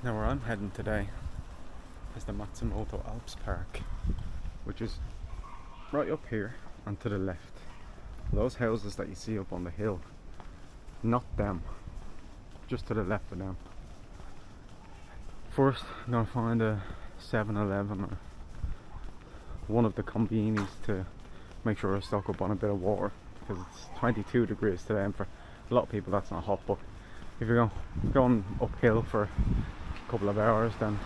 Now where I'm heading today is the Matsumoto Alps Park, which is right up here and to the left. Those houses that you see up on the hill, not them, just to the left of them. First I'm going to find a 7-Eleven or one of the convenies to make sure I stock up on a bit of water, because it's 22 degrees today, and for a lot of people that's not hot, but if you're going uphill for a couple of hours, then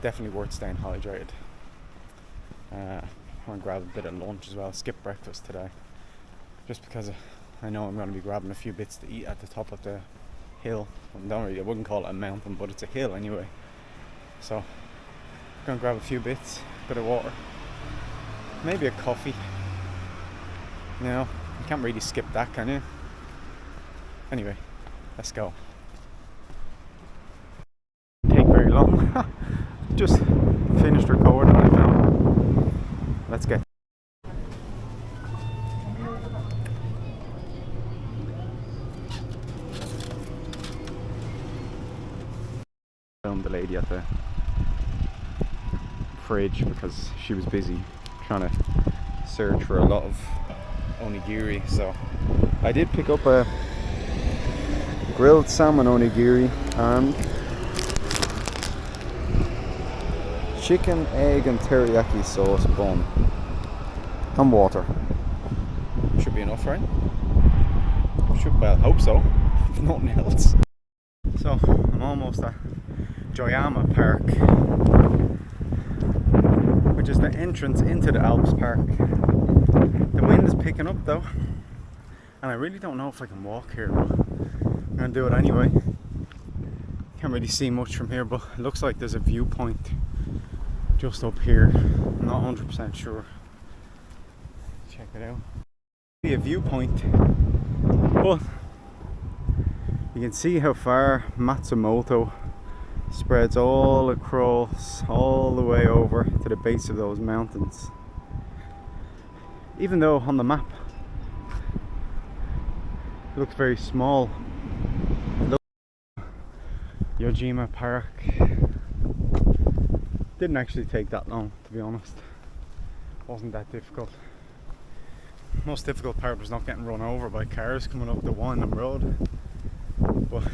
definitely worth staying hydrated. I'm going to grab a bit of lunch as well, skip breakfast today, just because I know I'm going to be grabbing a few bits to eat at the top of the hill. I wouldn't call it a mountain, but it's a hill anyway. So I'm going to grab a few bits, a bit of water, maybe a coffee. You know, you can't really skip that, can you? Anyway, let's go. Take very long. Just finished recording right now. Let's get. Filmed the lady at the fridge because she was busy trying to search for a lot of onigiri. So I did pick up a grilled salmon onigiri and chicken, egg and teriyaki sauce bun and water. Should be enough, right? Well, hope so, if nothing else. So I'm almost at Joyama Park, which is the entrance into the Alps Park. The wind is picking up though, and I really don't know if I can walk here, but I'm gonna do it anyway. Can't really see much from here, but it looks like there's a viewpoint just up here. I'm not 100% sure. Check it out. Be a viewpoint, but you can see how far Matsumoto spreads all across, all the way over to the base of those mountains. Even though on the map it looks very small. Yojima Park didn't actually take that long, to be honest. Wasn't that difficult. Most difficult part was not getting run over by cars coming up the Windham Road, but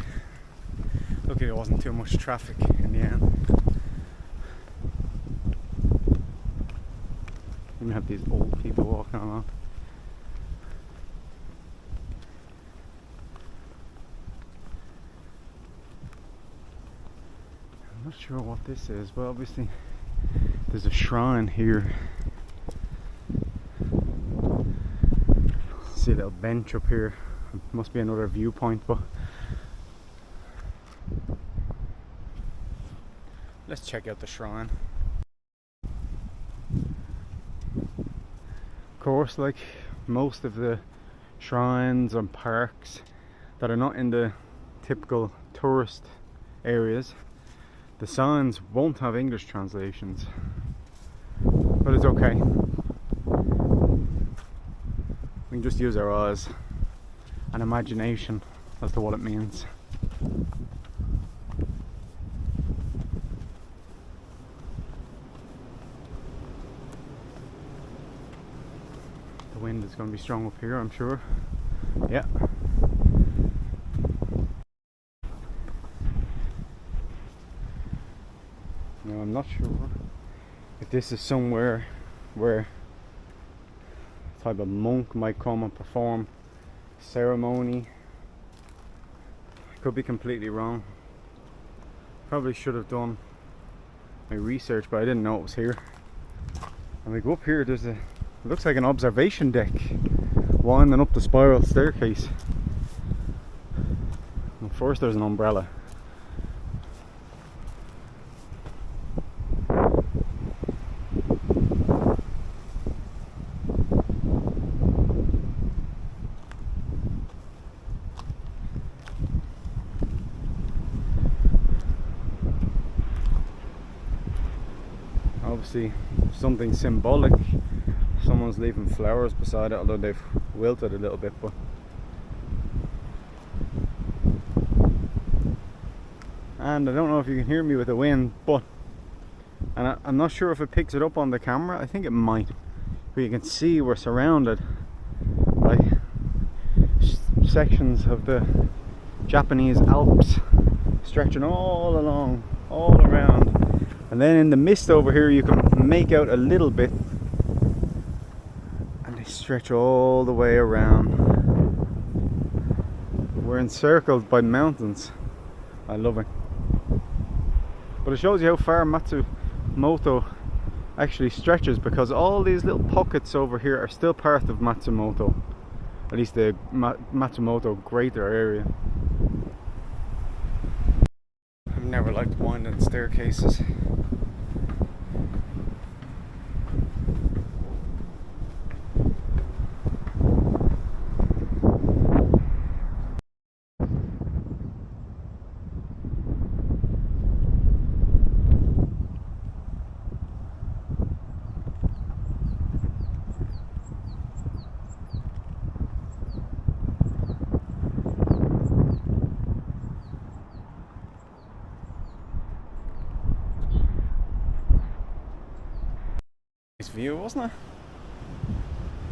luckily there wasn't too much traffic in the end. We have these old people walking along. I'm not sure what this is, but obviously there's a shrine here. See a little bench up here. It must be another viewpoint, but let's check out the shrine. Of course, like most of the shrines and parks that are not in the typical tourist areas, the signs won't have English translations, but it's okay. We can just use our eyes and imagination as to what it means. The wind is going to be strong up here, I'm sure. Yeah. Now I'm not sure if this is somewhere where a type of monk might come and perform ceremony. I could be completely wrong. Probably should have done my research, but I didn't know it was here. And we go up here, there's it looks like an observation deck winding up the spiral staircase. And first there's an umbrella. Obviously something symbolic. Someone's leaving flowers beside it, although they've wilted a little bit, but and I don't know if you can hear me with the wind, but I'm not sure if it picks it up on the camera. I think it might, but you can see we're surrounded by sections of the Japanese Alps stretching all along, all around, and then in the mist over here you can make out a little bit, and they stretch all the way around. We're encircled by mountains. I love it. But it shows you how far Matsumoto actually stretches, because all these little pockets over here are still part of Matsumoto, at least the Matsumoto greater area. I've never liked winding staircases. Nice view, wasn't it?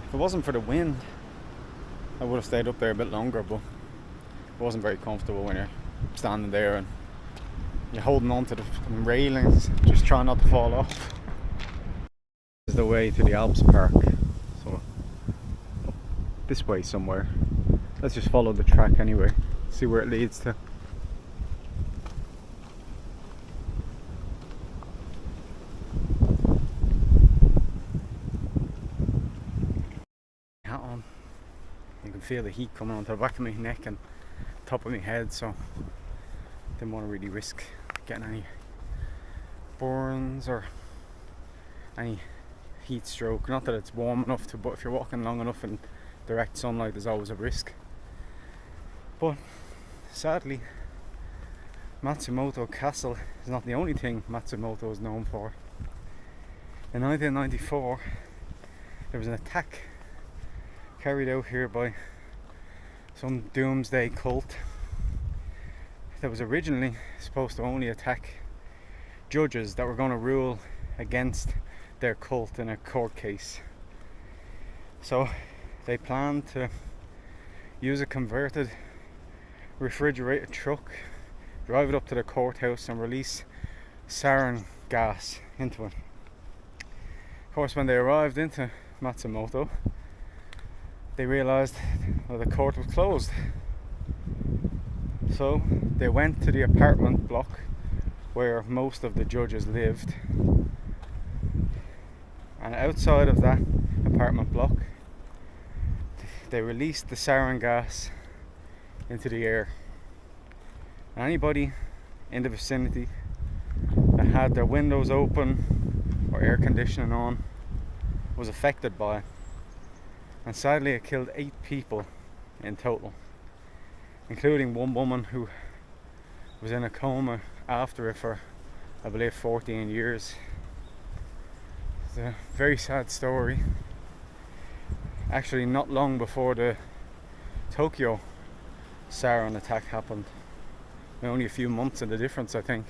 If it wasn't for the wind, I would have stayed up there a bit longer, but it wasn't very comfortable when you're standing there and you're holding on to the railings, just trying not to fall off. This is the way to the Alps Park, so up this way somewhere. Let's just follow the track anyway, see where it leads to. You can feel the heat coming onto the back of my neck and top of my head, so didn't want to really risk getting any burns or any heat stroke. Not that it's warm enough to, but if you're walking long enough in direct sunlight, there's always a risk. But sadly, Matsumoto Castle is not the only thing Matsumoto is known for. In 1994, there was an attack carried out here by some doomsday cult that was originally supposed to only attack judges that were going to rule against their cult in a court case. So they planned to use a converted refrigerated truck, drive it up to the courthouse and release sarin gas into it. Of course, when they arrived into Matsumoto, they realized, well, the court was closed. So they went to the apartment block where most of the judges lived, and outside of that apartment block they released the sarin gas into the air. And anybody in the vicinity that had their windows open or air conditioning on was affected by it. And sadly it killed 8 people in total, including one woman who was in a coma after it for, I believe, 14 years. It's a very sad story. Actually, not long before the Tokyo sarin attack happened, only a few months in the difference, I think,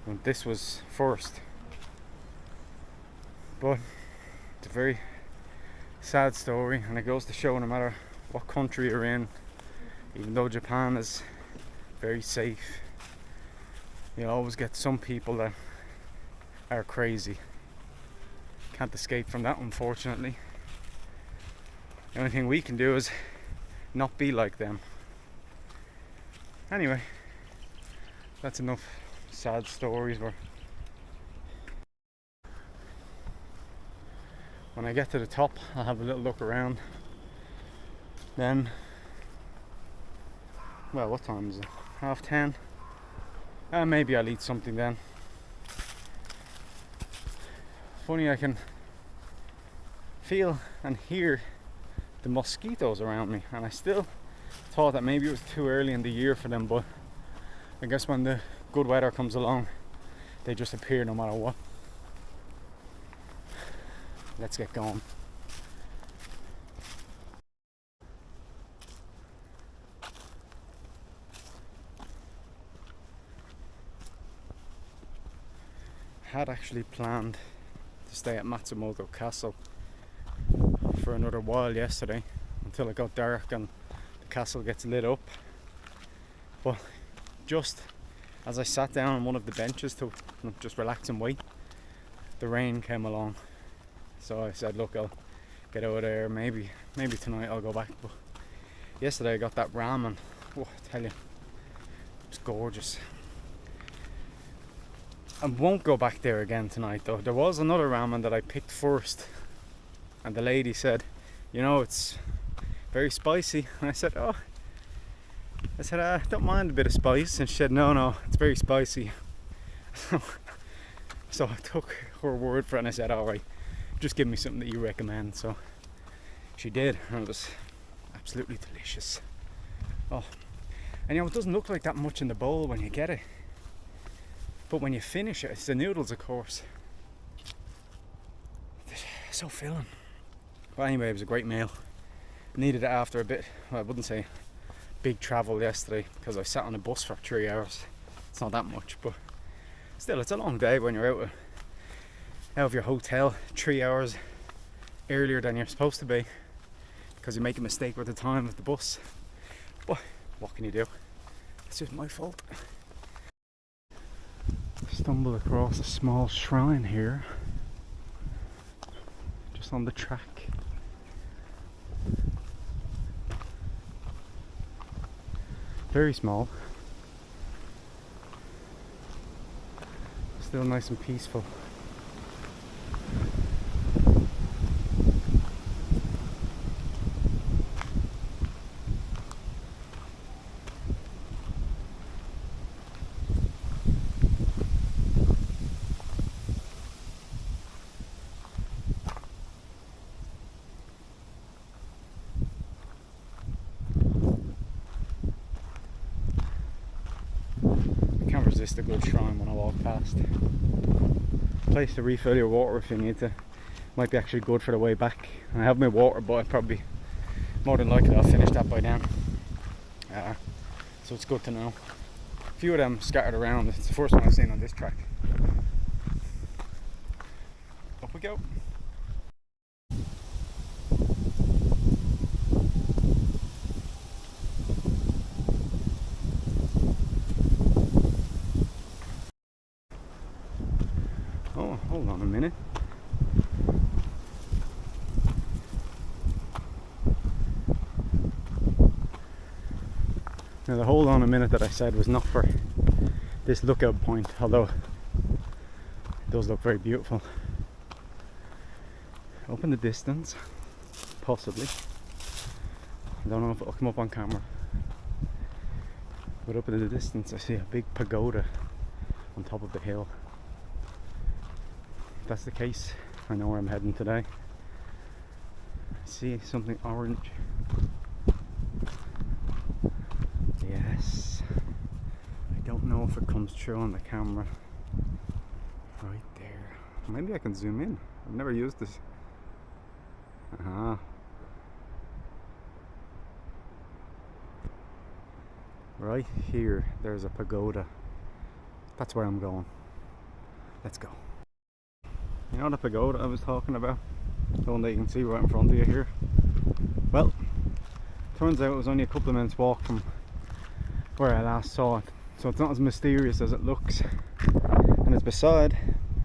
when this was first. But it's a very sad story, and it goes to show no matter what country you're in, even though Japan is very safe, you always get some people that are crazy. Can't escape from that, unfortunately. The only thing we can do is not be like them. Anyway, that's enough sad stories. When I get to the top, I'll have a little look around. Then, well, what time is it? 10:30? Maybe I'll eat something then. Funny, I can feel and hear the mosquitoes around me, and I still thought that maybe it was too early in the year for them, but I guess when the good weather comes along, they just appear no matter what. Let's get going. had actually planned to stay at Matsumoto Castle for another while yesterday until it got dark and the castle gets lit up. But just as I sat down on one of the benches to just relax and wait, the rain came along. So I said, look, I'll get out of there. Maybe tonight I'll go back. But yesterday I got that ramen. Oh, I tell you, it's gorgeous. I won't go back there again tonight though. There was another ramen that I picked first, and the lady said, you know, it's very spicy. And I said, I don't mind a bit of spice. And she said, no, it's very spicy. So I took her word for it and I said, alright, just give me something that you recommend. So she did, and it was absolutely delicious. Oh, and you know, it doesn't look like that much in the bowl when you get it, but when you finish it, it's the noodles, of course. They're so filling. But anyway, it was a great meal. Needed it after a bit, well, I wouldn't say big travel yesterday, because I sat on a bus for 3 hours. It's not that much, but still, it's a long day when you're out of your hotel 3 hours earlier than you're supposed to be, because you make a mistake with the time of the bus. But what can you do? It's just my fault. Stumbled across a small shrine here, just on the track. Very small, still nice and peaceful. Resist a good shrine when I walk past. Place to refill your water if you need to. Might be actually good for the way back. I have my water, but I probably, more than likely, I'll finish that by then. So it's good to know. A few of them scattered around. It's the first one I've seen on this track. Up we go. Hold on a minute. Now the hold on a minute that I said was not for this lookout point, although it does look very beautiful. Up in the distance, possibly. I don't know if it'll come up on camera. But up in the distance I see a big pagoda on top of the hill. If that's the case, I know where I'm heading today. I see something orange. Yes. I don't know if it comes through on the camera. Right there. Maybe I can zoom in. I've never used this. Right here, there's a pagoda. That's where I'm going. Let's go. You know the pagoda I was talking about? The one that you can see right in front of you here? Well, turns out it was only a couple of minutes walk from where I last saw it. So it's not as mysterious as it looks. And it's beside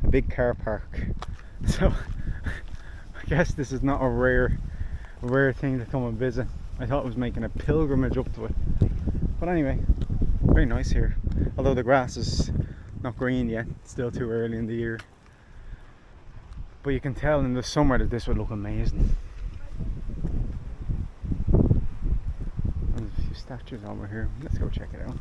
a big car park. So I guess this is not a rare thing to come and visit. I thought I was making a pilgrimage up to it. But anyway, very nice here. Although the grass is not green yet, it's still too early in the year. But you can tell in the summer that this would look amazing. There's a few statues over here. Let's go check it out.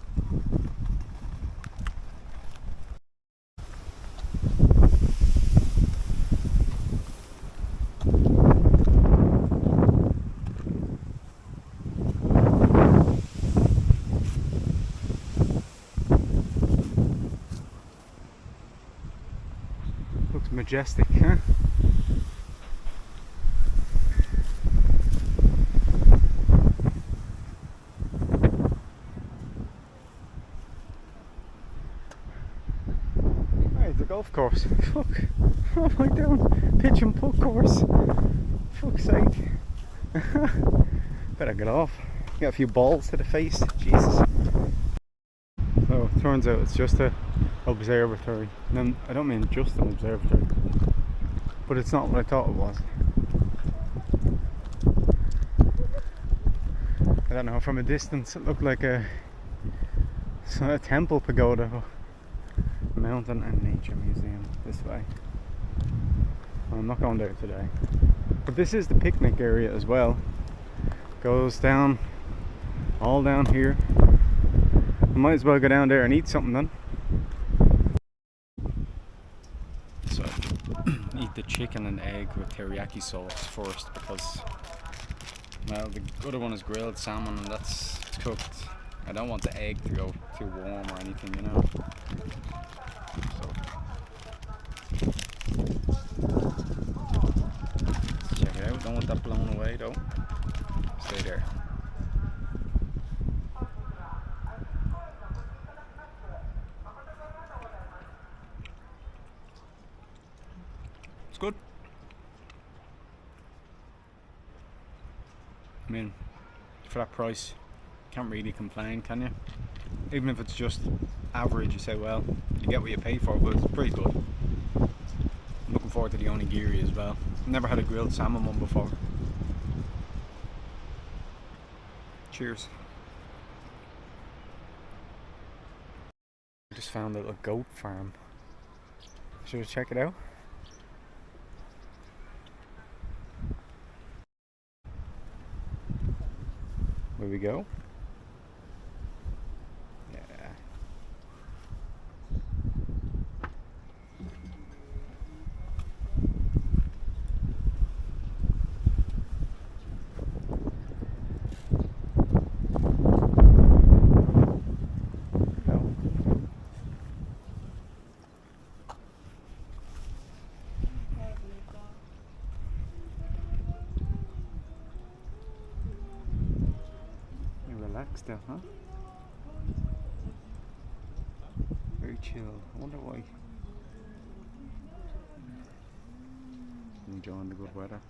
Looks majestic, huh? the golf course. Fuck. What am I doing? Pitch and putt course. Fuck's sake. Better get off. Get a few balls to the face. Jesus. So it turns out it's just a observatory. And I don't mean just an observatory, but it's not what I thought it was. I don't know, from a distance it looked like a temple pagoda. Mountain and Nature Museum this way. Well, I'm not going there today. But this is the picnic area as well. Goes down, all down here. I might as well go down there and eat something then. So, eat the chicken and egg with teriyaki sauce first because, well, the other one is grilled salmon and that's cooked. I don't want the egg to go too warm or anything, you know. So, let's check it out. Don't want that blown away though. Stay there. It's good. I mean, for that price, can't really complain, can you? Even if it's just average, you say, well, you get what you pay for, but it's pretty good. I'm looking forward to the onigiri as well. Never had a grilled salmon one before. Cheers. I just found a little goat farm. Should we check it out? Where we go? Yeah. Still, huh? Very chill. I wonder why. Enjoying the good weather.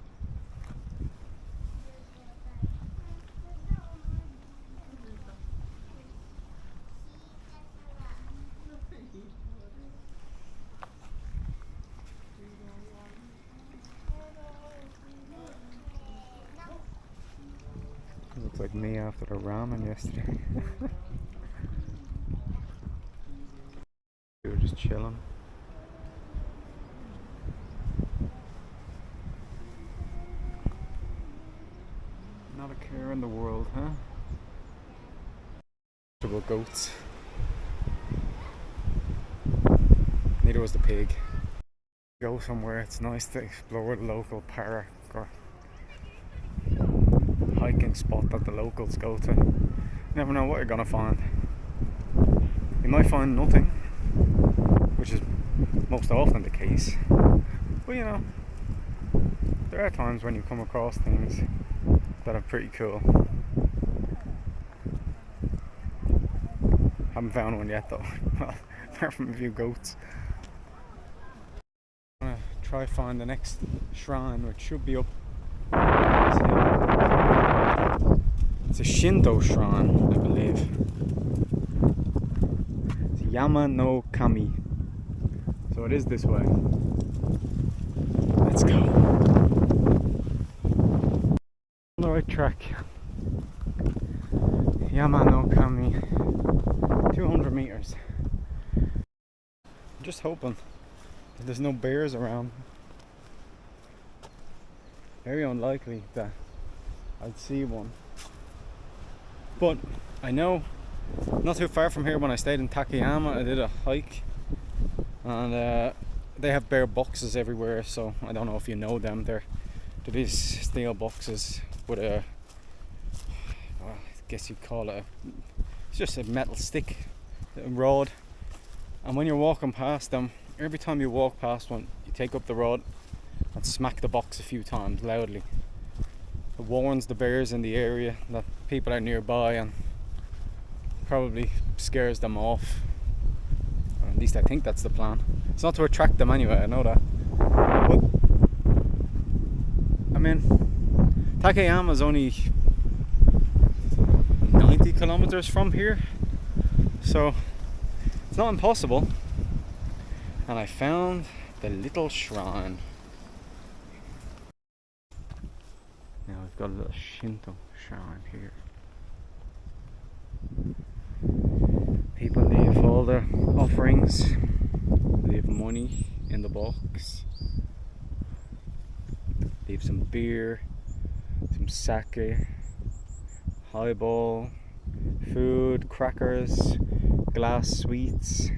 Looks like me after the ramen yesterday. We were just chilling. Not a care in the world, huh? About goats. Neither was the pig. Go somewhere, it's nice to explore the local park or hiking spot that the locals go to. You never know what you're gonna find. You might find nothing, which is most often the case. But you know, there are times when you come across things that are pretty cool. Haven't found one yet though. Well, apart from a few goats. I'm gonna try find the next shrine, which should be up. It's a Shinto shrine, I believe. It's Yama no Kami. So it is this way. Let's go. On the right track. Yama no Kami. 200 meters. I'm just hoping that there's no bears around. Very unlikely that I'd see one. But I know not too far from here when I stayed in Takayama, I did a hike and they have bear boxes everywhere, so I don't know if you know them. They're these steel boxes with a, well, I guess you'd call it it's just a metal stick, a rod, and when you're walking past them, every time you walk past one, you take up the rod and smack the box a few times loudly. It warns the bears in the area that people are nearby and probably scares them off. at least I think that's the plan. It's not to attract them anyway, I know that. But I mean, Takayama is only 90 kilometers from here, so it's not impossible. And I found the little shrine. Now we've got a little Shinto shrine here. People leave all their offerings, leave money in the box, leave some beer, some sake, highball, food, crackers, glass sweets.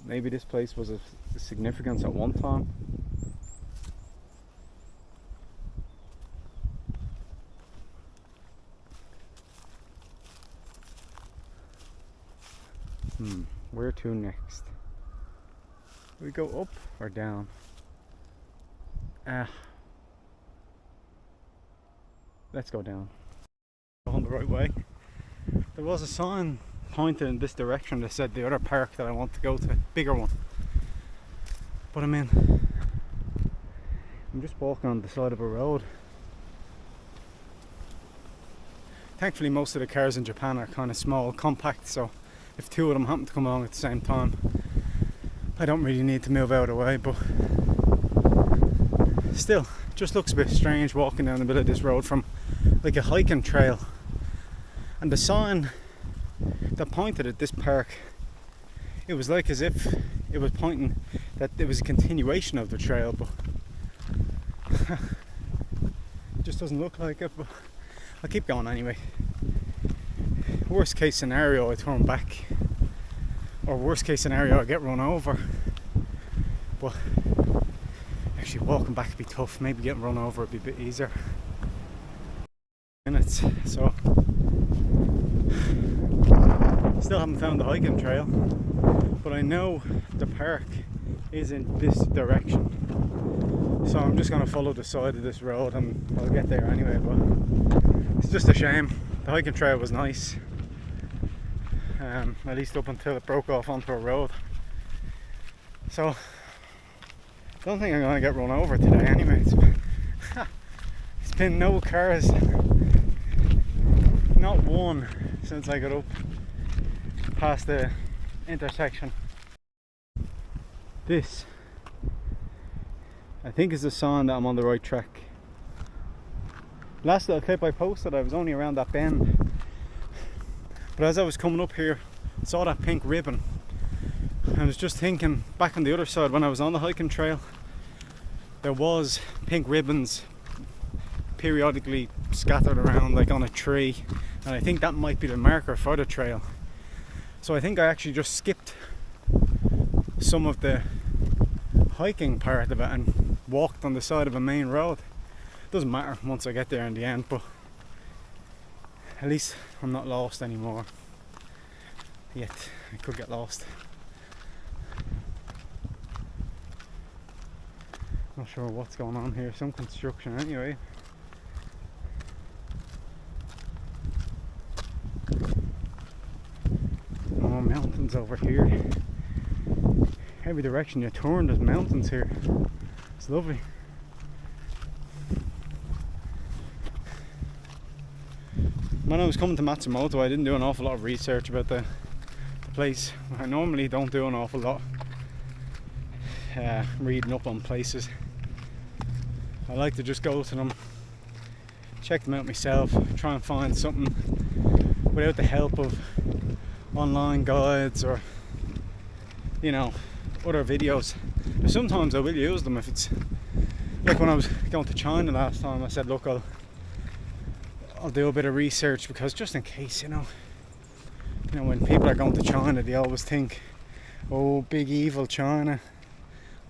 Maybe this place was of significance at one time. Where to next? Do we go up or down? Let's go down. On the right way. There was a sign pointed in this direction that said the other park that I want to go to, bigger one. But I mean, I'm just walking on the side of a road. Thankfully most of the cars in Japan are kind of small, compact, so if two of them happen to come along at the same time, I don't really need to move out of the way. But still, it just looks a bit strange walking down the middle of this road from like a hiking trail. And the sign that pointed at this park, it was like as if it was pointing that it was a continuation of the trail, but it just doesn't look like it. But I'll keep going anyway. Worst case scenario, I turn back, or worst case scenario, I get run over. But actually walking back would be tough. Maybe getting run over would be a bit easier. Minutes, so still haven't found the hiking trail, but I know the park is in this direction, so I'm just going to follow the side of this road and I'll get there anyway. But it's just a shame. The hiking trail was nice, at least up until it broke off onto a road. So I don't think I'm going to get run over today anyway. It's been no cars, not one, since I got up past the intersection. This, I think, is a sign that I'm on the right track. Last little clip I posted, I was only around that bend, but as I was coming up here, I saw that pink ribbon. I was just thinking, back on the other side when I was on the hiking trail, there was pink ribbons periodically scattered around like on a tree, and I think that might be the marker for the trail. So I think I actually just skipped some of the hiking part of it and walked on the side of a main road. Doesn't matter once I get there in the end, but at least I'm not lost anymore. Yet I could get lost. Not sure what's going on here. Some construction anyway. More mountains over here. Every direction you turn, there's mountains here. It's lovely. When I was coming to Matsumoto, I didn't do an awful lot of research about the place. I normally don't do an awful lot reading up on places. I like to just go to them, check them out myself, try and find something without the help of online guides or, you know, other videos. But sometimes I will use them if it's like when I was going to China last time. I said, look, I'll do a bit of research, because just in case, you know, when people are going to China, they always think, oh, big evil China.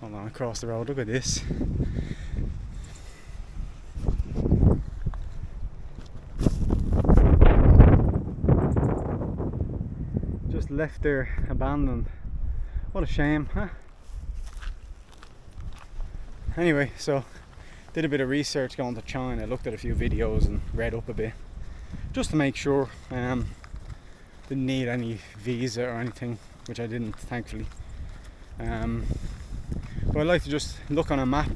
Hold on, across the road, look at this. Just left there abandoned. What a shame, huh? Anyway, so did a bit of research going to China, looked at a few videos and read up a bit, just to make sure. Didn't need any visa or anything, which I didn't, thankfully. But I like to just look on a map,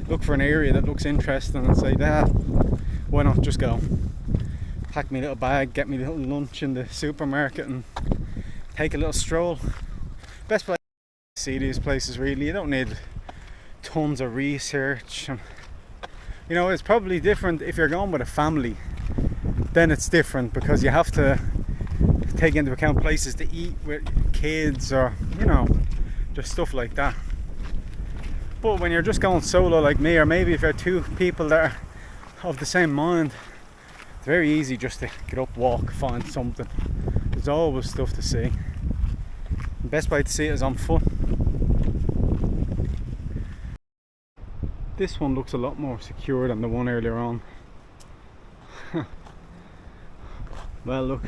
look for an area that looks interesting and say, why not just go? Pack me a little bag, get me a little lunch in the supermarket and take a little stroll. Best place to see these places, really. You don't need tons of research. You know, it's probably different if you're going with a family. Then it's different because you have to take into account places to eat with kids, or, you know, just stuff like that. But when you're just going solo like me, or maybe if you're two people that are of the same mind, it's very easy just to get up, walk, find something. There's always stuff to see. The best way to see it is on foot. This one looks a lot more secure than the one earlier on. Well, look,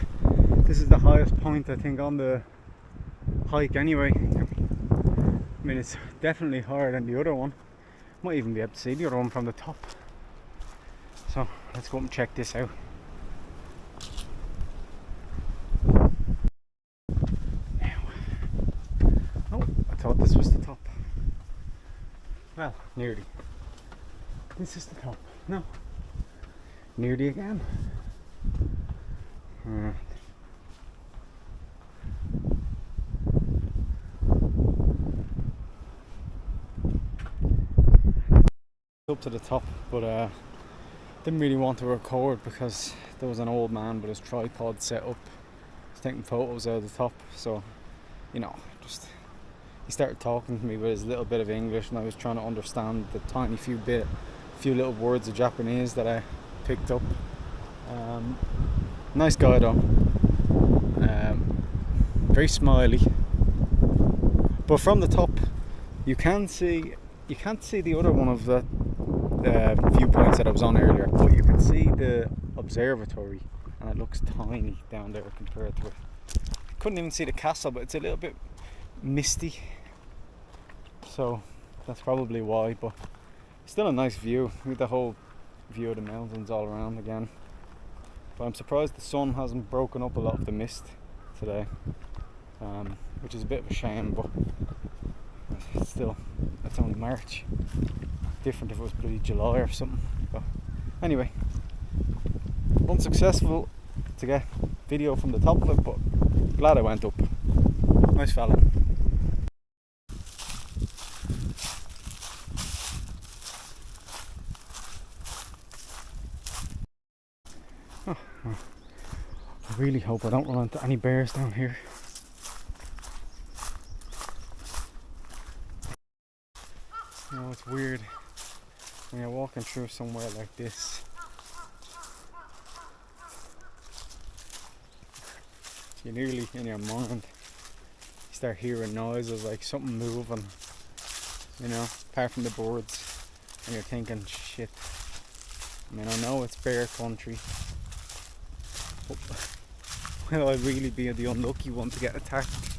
this is the highest point I think on the hike anyway. I mean, it's definitely higher than the other one. Might even be able to see the other one from the top. So let's go up and check this out. Oh, I thought this was the top. Well, nearly. This is the top. No, nearly again. Up to the top, but didn't really want to record because there was an old man with his tripod set up. He's taking photos out of the top, so, you know, just he started talking to me with his little bit of English, and I was trying to understand the tiny few little words of Japanese that I picked up. Nice guy though, very smiley. But from the top, you can't see the other one of the viewpoints that I was on earlier, but you can see the observatory, and it looks tiny down there compared to it. Couldn't even see the castle, but it's a little bit misty, so that's probably why. But still a nice view with the whole view of the mountains all around again. But I'm surprised the sun hasn't broken up a lot of the mist today, which is a bit of a shame, but still, it's only March. Different if it was bloody July or something. But anyway, unsuccessful to get video from the top of it, but glad I went up. Nice fella. Oh, I really hope I don't run into any bears down here. You know, it's weird when you're walking through somewhere like this. You nearly, in your mind, you start hearing noises like something moving, you know, apart from the birds, and you're thinking, shit. I mean, I know it's bear country, but will I really be the unlucky one to get attacked?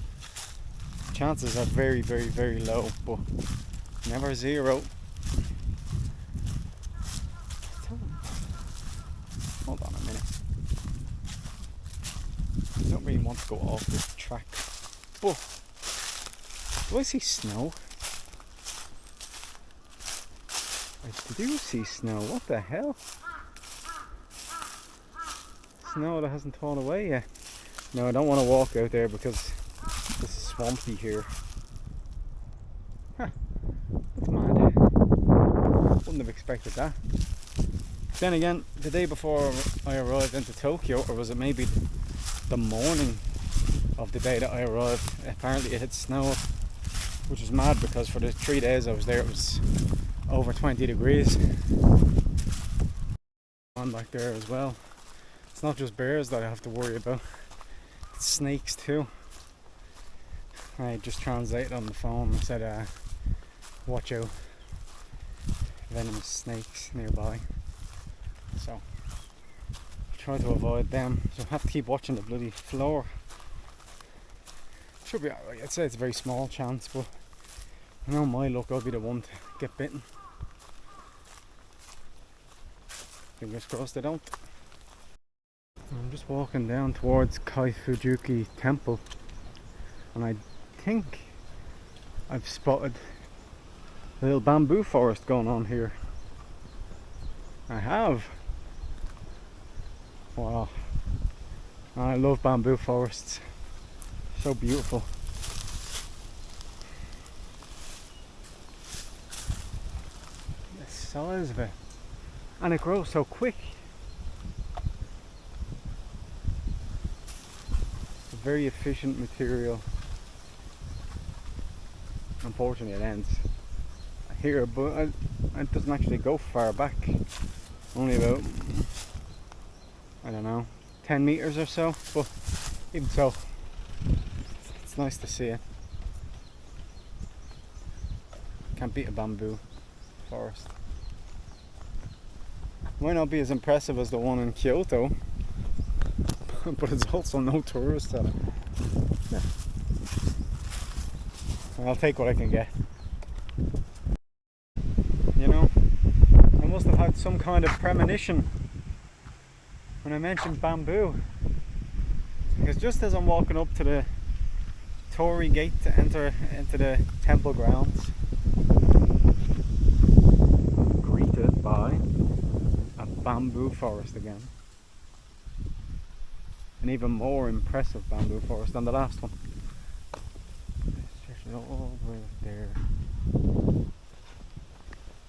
Chances are very, very, very low, but never zero. Hold on a minute. I don't really want to go off this track. But do I see snow? I do see snow. What the hell? Snow that hasn't torn away yet. No, I don't want to walk out there because this is swampy here. Huh. That's mad. Wouldn't have expected that. Then again, the day before I arrived into Tokyo, or was it maybe the morning of the day that I arrived, apparently it had snowed, which was mad because for the 3 days I was there it was over 20 degrees. On back there as well. It's not just bears that I have to worry about, it's snakes too. I just translated on the phone and said watch out, venomous snakes nearby. So try to avoid them. So I have to keep watching the bloody floor. Should be alright. I'd say it's a very small chance, but I know my luck I'll be the one to get bitten. Fingers crossed they don't. I'm just walking down towards Kaifujuki Temple, and I think I've spotted a little bamboo forest going on here. I have. Wow. I love bamboo forests. So beautiful. The size of it. And it grows so quick. It's a very efficient material. Unfortunately it ends here, but it doesn't actually go far back. Only about, I don't know, 10 meters or so, but even so, it's nice to see it. Can't beat a bamboo forest. Might not be as impressive as the one in Kyoto, but it's also no tourist at it. Yeah. I'll take what I can get. You know, I must have had some kind of premonition when I mentioned bamboo, because just as I'm walking up to the torii gate to enter into the temple grounds, I'm greeted by a bamboo forest again. An even more impressive bamboo forest than the last one. All the way up there,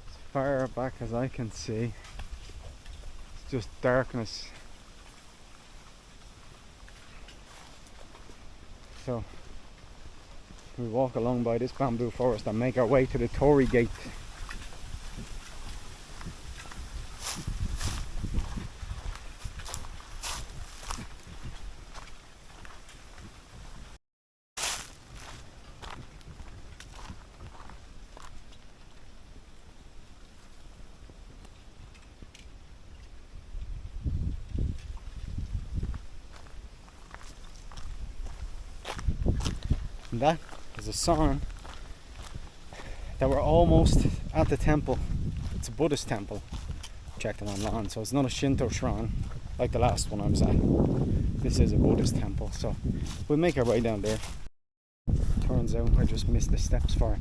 as far back as I can see, it's just darkness. So we walk along by this bamboo forest and make our way to the torii gate. And that is a sign that we're almost at the temple. It's a Buddhist temple. Checked it online, so it's not a Shinto shrine like the last one I was at. This is a Buddhist temple, so we'll make our way down there. Turns out I just missed the steps for it.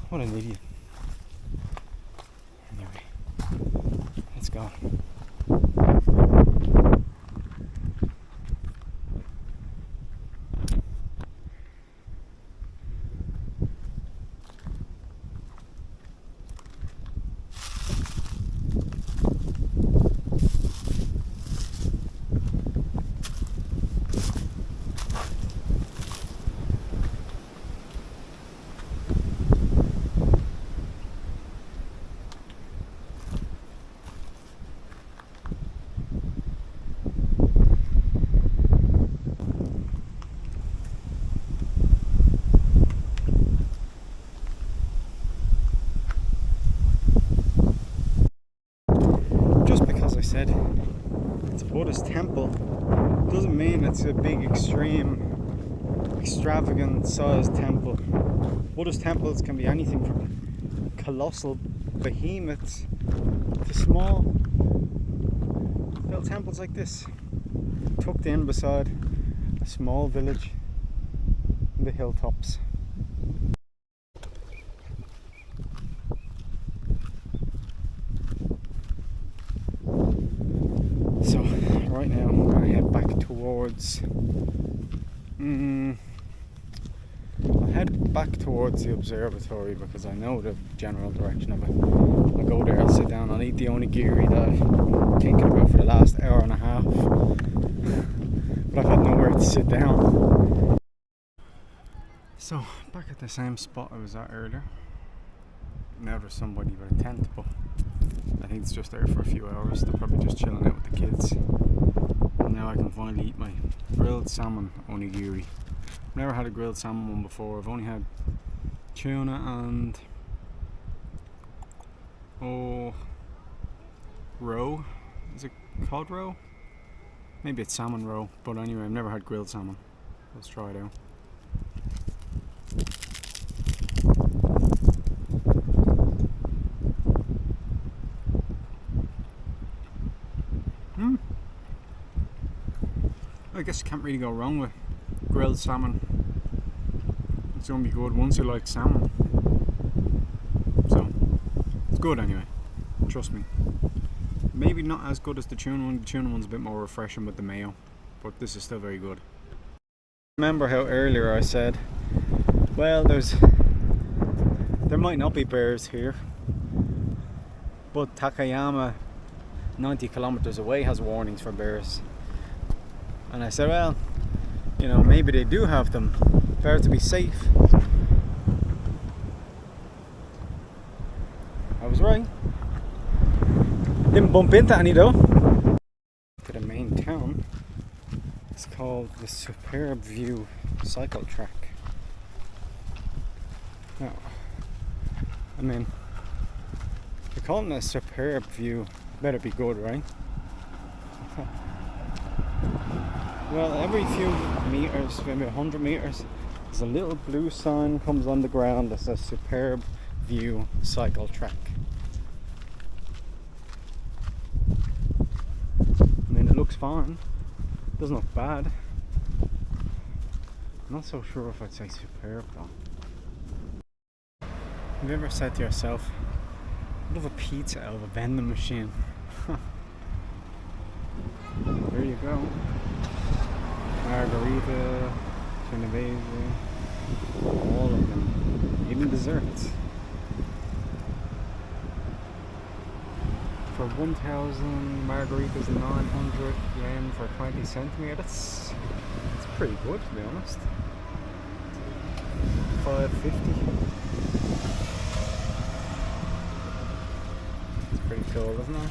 What an idiot. Anyway, let's go. Said it's a Buddhist temple doesn't mean it's a big extravagant sized temple. Buddhist temples can be anything from colossal behemoths to small little temples like this, tucked in beside a small village in the hilltops. So right now I'm going to head back towards I'll head back towards the observatory because I know the general direction of it. I'll go there, I'll sit down, I'll eat the onigiri that I've been thinking about for the last hour and a half, but I've had nowhere to sit down. So back at the same spot I was at earlier. Now there's somebody with a tent, but I think it's just there for a few hours. They're probably just chilling out with the kids. And now I can finally eat my grilled salmon onigiri. I've never had a grilled salmon one before. I've only had tuna and roe. Is it cod roe? Maybe it's salmon roe, but anyway, I've never had grilled salmon. Let's try it out. I guess you can't really go wrong with grilled salmon. It's gonna be good once you like salmon. So it's good anyway, trust me. Maybe not as good as the tuna one. The tuna one's a bit more refreshing with the mayo, but this is still very good. Remember how earlier I said, well, there might not be bears here, but Takayama, 90 kilometers away, has warnings for bears. And I said, well, you know, maybe they do have them. Better to be safe. I was right. Didn't bump into any though. To the main town. It's called the Superb View Cycle Track. Now, I mean, they're calling it a Superb View. Better be good, right? Well, every few meters, maybe 100 meters, there's a little blue sign comes on the ground that says Superb View Cycle Track. I mean, it looks fine. It doesn't look bad. I'm not so sure if I'd say superb though. Have you ever said to yourself, I'd love a pizza out of a vending machine? There you go. Margarita, Genovese, all of them, even desserts. For 1,000 margaritas, 900 yen for 20 centimeters. That's pretty good, to be honest. 550. It's pretty cool, isn't it?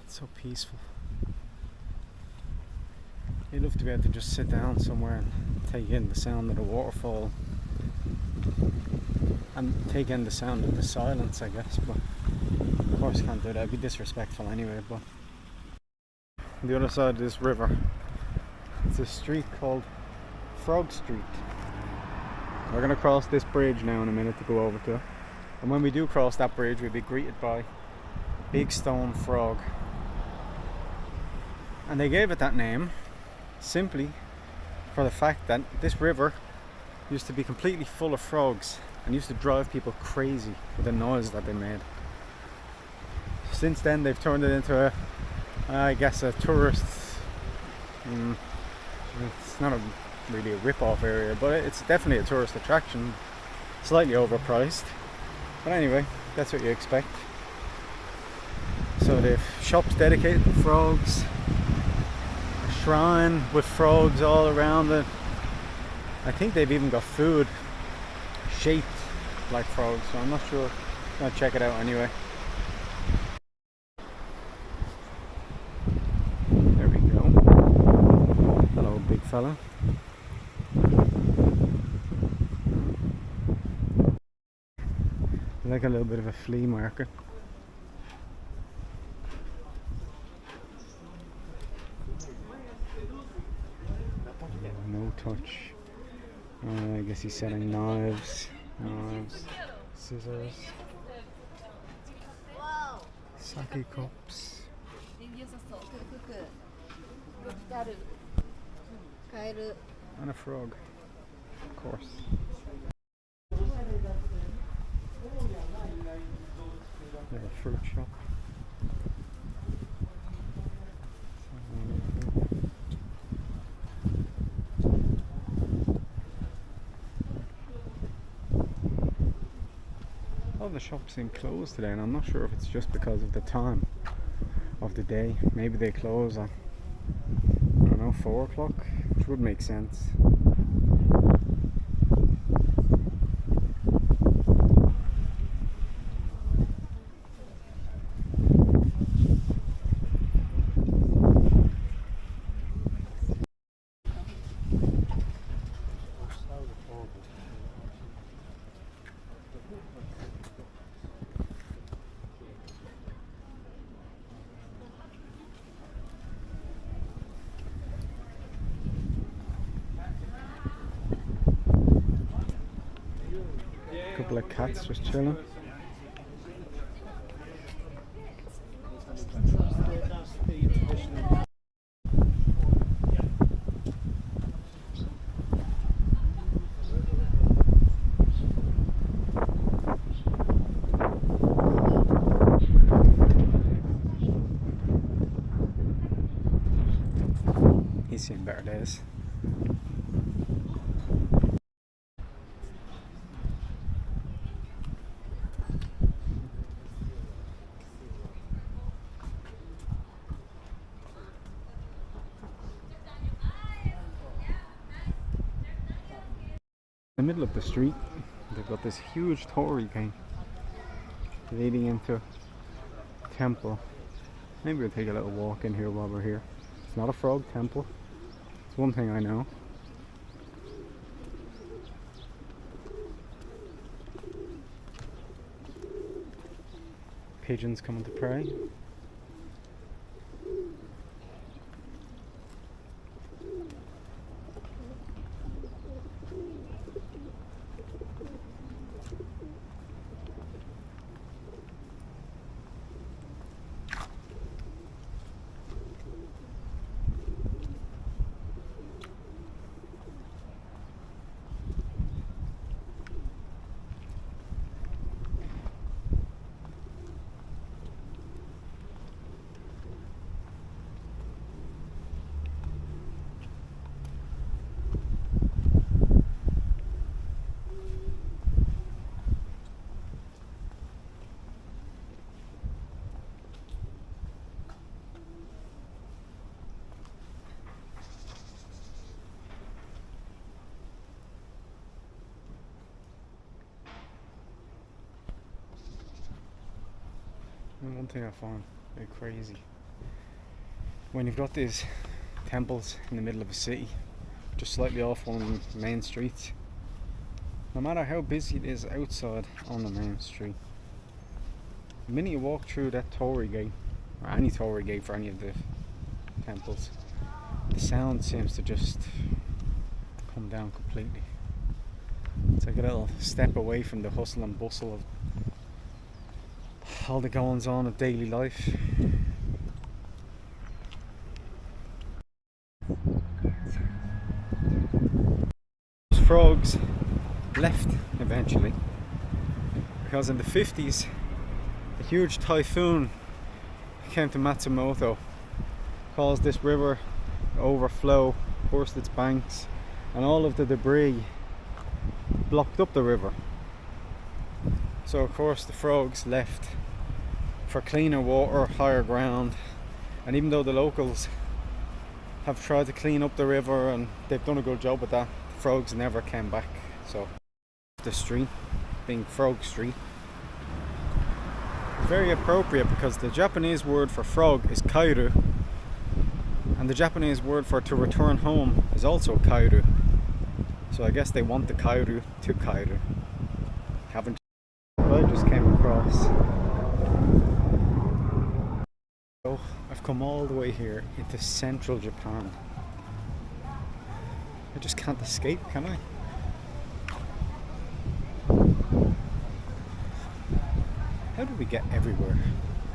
So peaceful. You'd love to be able to just sit down somewhere and take in the sound of the waterfall and take in the sound of the silence, I guess, but of course you can't do that. It'd be disrespectful anyway. But on the other side of this river, it's a street called Frog Street. We're gonna cross this bridge now in a minute to go over to it, and when we do cross that bridge we'll be greeted by a big stone frog. And they gave it that name simply for the fact that this river used to be completely full of frogs and used to drive people crazy with the noise that they made. Since then they've turned it into I guess a tourist, it's not really a rip-off area, but it's definitely a tourist attraction, slightly overpriced, but anyway, that's what you expect. So they've shops dedicated to frogs, shrine with frogs all around it. I think they've even got food shaped like frogs, so I'm not sure. I'm gonna check it out anyway. There we go. Hello, big fella. Like a little bit of a flea market. No touch. I guess he's selling knives, scissors, sake cups, and a frog, of course. There's a fruit shop. All the shops seem closed today, and I'm not sure if it's just because of the time of the day. Maybe they close at I don't know, 4 o'clock, which would make sense. A couple of cats just chilling. He's seen better days. In the middle of the street, they've got this huge torii gate leading into a temple. Maybe we'll take a little walk in here while we're here. It's not a frog temple. It's one thing I know. Pigeons coming to pray. And one thing I found very crazy, when you've got these temples in the middle of a city, just slightly off one of the main streets, no matter how busy it is outside on the main street, the minute you walk through that torii gate, or any torii gate for any of the temples, the sound seems to just come down completely. It's like a little step away from the hustle and bustle of all the goings on of daily life. Those frogs left eventually because in the 50s a huge typhoon came to Matsumoto, caused this river to overflow, burst its banks, and all of the debris blocked up the river. So of course the frogs left for cleaner water, higher ground, and even though the locals have tried to clean up the river and they've done a good job with that, the frogs never came back. So the street being Frog Street is very appropriate because the Japanese word for frog is kairu, and the Japanese word for to return home is also kairu. So I guess they want the kairu to kairu. Haven't I just came across. So I've come all the way here into central Japan. I just can't escape, can I? How do we get everywhere?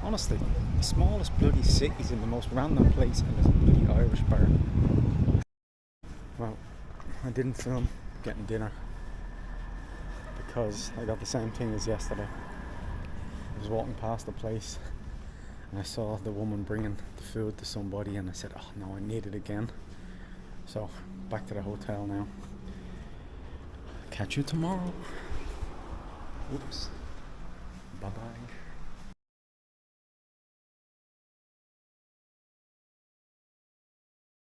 Honestly, the smallest bloody cities in the most random place and there's a bloody Irish bar. Well, I didn't film getting dinner because I got the same thing as yesterday. I was walking past the place and I saw the woman bringing the food to somebody and I said, oh no, I need it again. So back to the hotel now. Catch you tomorrow. Oops. Bye bye.